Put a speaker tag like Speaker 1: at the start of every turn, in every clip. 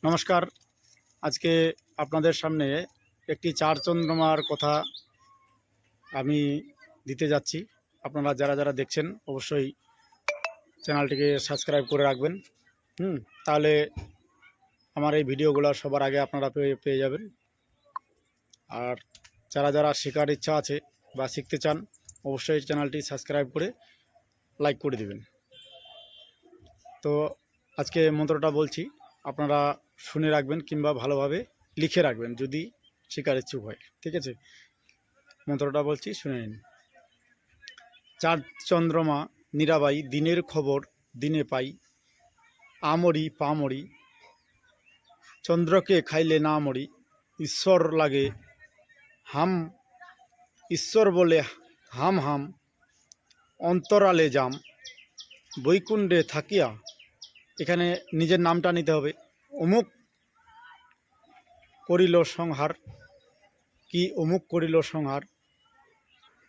Speaker 1: নমস্কার। আজকে আপনাদের সামনে একটি চার চন্দ্রমার কথা আমি দিতে যাচ্ছি। আপনারা যারা যারা দেখছেন অবশ্যই চ্যানেলটিকে সাবস্ক্রাইব করে রাখবেন। তাহলে আমার এই ভিডিওগুলো সবার আগে আপনারা পেয়ে যাবেন। আর যারা যারা শেখার ইচ্ছা আছে বা শিখতে চান অবশ্যই চ্যানেলটি সাবস্ক্রাইব করে লাইক করে দেবেন। তো আজকে মন্ত্রটা বলছি, আপনারা শুনে রাখবেন কিংবা ভালোভাবে লিখে রাখবেন যদি শেখার ইচ্ছুক হয়। ঠিক আছে, মন্ত্রটা বলছি, শুনে নিন। চার চন্দ্রমা নিরাবাই, দিনের খবর দিনে পাই। আমরি পামরি, চন্দ্রকে খাইলে না মরি। ঈশ্বর লাগে হাম, ঈশ্বর বলে হাম হাম। অন্তরালে যাম, বৈকুণ্ঠে থাকিয়া। এখানে নিজের নামটা নিতে হবে। অমুক করিল সংহার, কি অমুক করিল সংহার,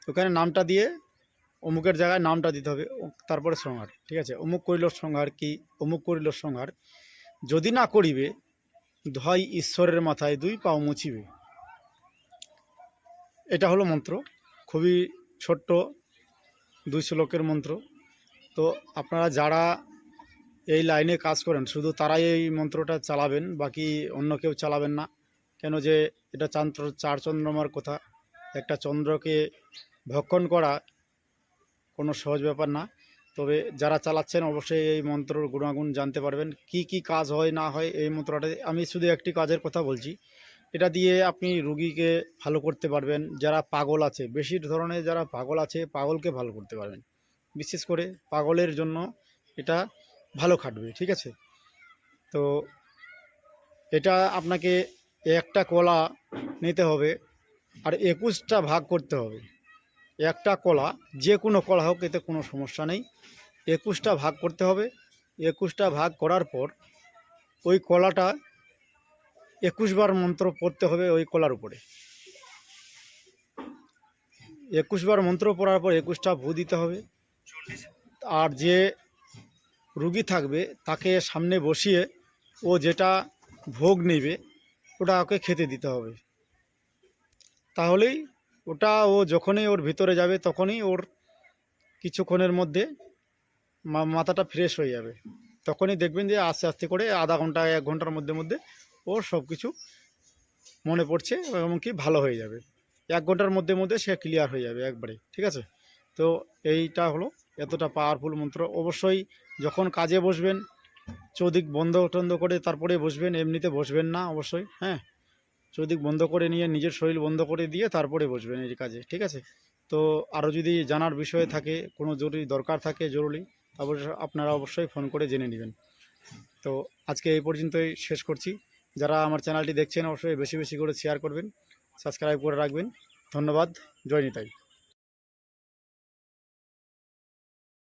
Speaker 1: ওখানে নামটা দিয়ে অমুকের জায়গায় নামটা দিতে হবে, তারপরে সংহার। ঠিক আছে, অমুক করিল সংহার, কি অমুক করিল সংহার, যদি না করিবে ধয় ঈশ্বরের মাথায় দুই পাও মুছিবে। এটা হলো মন্ত্র, খুবই ছোট্ট 2 শ্লোকের মন্ত্র। তো আপনারা যারা এই লাইনে কাজ করেন শুধু তারাই এই মন্ত্রটা চালাবেন, বাকি অন্য কেউ চালাবেন না। কেন যে এটা চার চন্দ্রমার কথা। একটা চন্দ্রকে ভক্ষণ করা কোনো সহজ ব্যাপার না। তবে যারা চালাচ্ছেন অবশ্যই এই মন্ত্রর গুণাগুণ জানতে পারবেন, কি কি কাজ হয় না হয় এই মন্ত্রটা। আমি শুধু একটি কাজের কথা বলছি, এটা দিয়ে আপনি রুগীকে ভালো করতে পারবেন। যারা পাগল আছে, বেশি ধরনের যারা পাগল আছে, পাগলকে ভালো করতে পারবেন। বিশেষ করে পাগলের জন্য এটা ভালো খাটবে। ঠিক আছে, তো এটা আপনাকে একটা কলা নিতে হবে আর 21টা ভাগ করতে হবে। একটা কলা, যে কোনো কলা হোক, এতে কোনো সমস্যা নেই। 21টা ভাগ করতে হবে। 21টা ভাগ করার পর ওই কলাটা 21 বার মন্ত্র পড়তে হবে ওই কলার উপরে। 21 বার মন্ত্র পড়ার পর 21টা ভু দিতে হবে। আর যে রুগী থাকবে তাকে সামনে বসিয়ে ও যেটা ভোগ নেবে ওটা ওকে খেতে দিতে হবে। তাহলেই ওটা ও যখনই ওর ভিতরে যাবে তখনই ওর কিছুক্ষণের মধ্যে মাথাটা ফ্রেশ হয়ে যাবে। তখনই দেখবেন যে আস্তে আস্তে করে আধা ঘন্টা 1 ঘন্টার মধ্যে মধ্যে ওর সব কিছু মনে পড়ছে এবং কি ভালো হয়ে যাবে। 1 ঘন্টার মধ্যে মধ্যে সে ক্লিয়ার হয়ে যাবে একবারে। ঠিক আছে, তো এইটা হলো এতটা পাওয়ারফুল মন্ত্র। অবশ্যই যখন কাজে বসবেন চৌদিক বন্ধ টন্ধ করে তারপরে বসবেন, এমনিতে বসবেন না অবশ্যই। হ্যাঁ, চৌদিক বন্ধ করে নিয়ে নিজের শরীর বন্ধ করে দিয়ে তারপরে বসবেন এই কাজে। ঠিক আছে, তো আরও যদি জানার বিষয় থাকে, কোনো জরুরি দরকার থাকে জরুরি, তারপরে আপনারা অবশ্যই ফোন করে জেনে নেবেন। তো আজকে এই পর্যন্তই শেষ করছি। যারা আমার চ্যানেলটি দেখছেন অবশ্যই বেশি বেশি করে শেয়ার করবেন, সাবস্ক্রাইব করে রাখবেন। ধন্যবাদ। জয় নিতাই।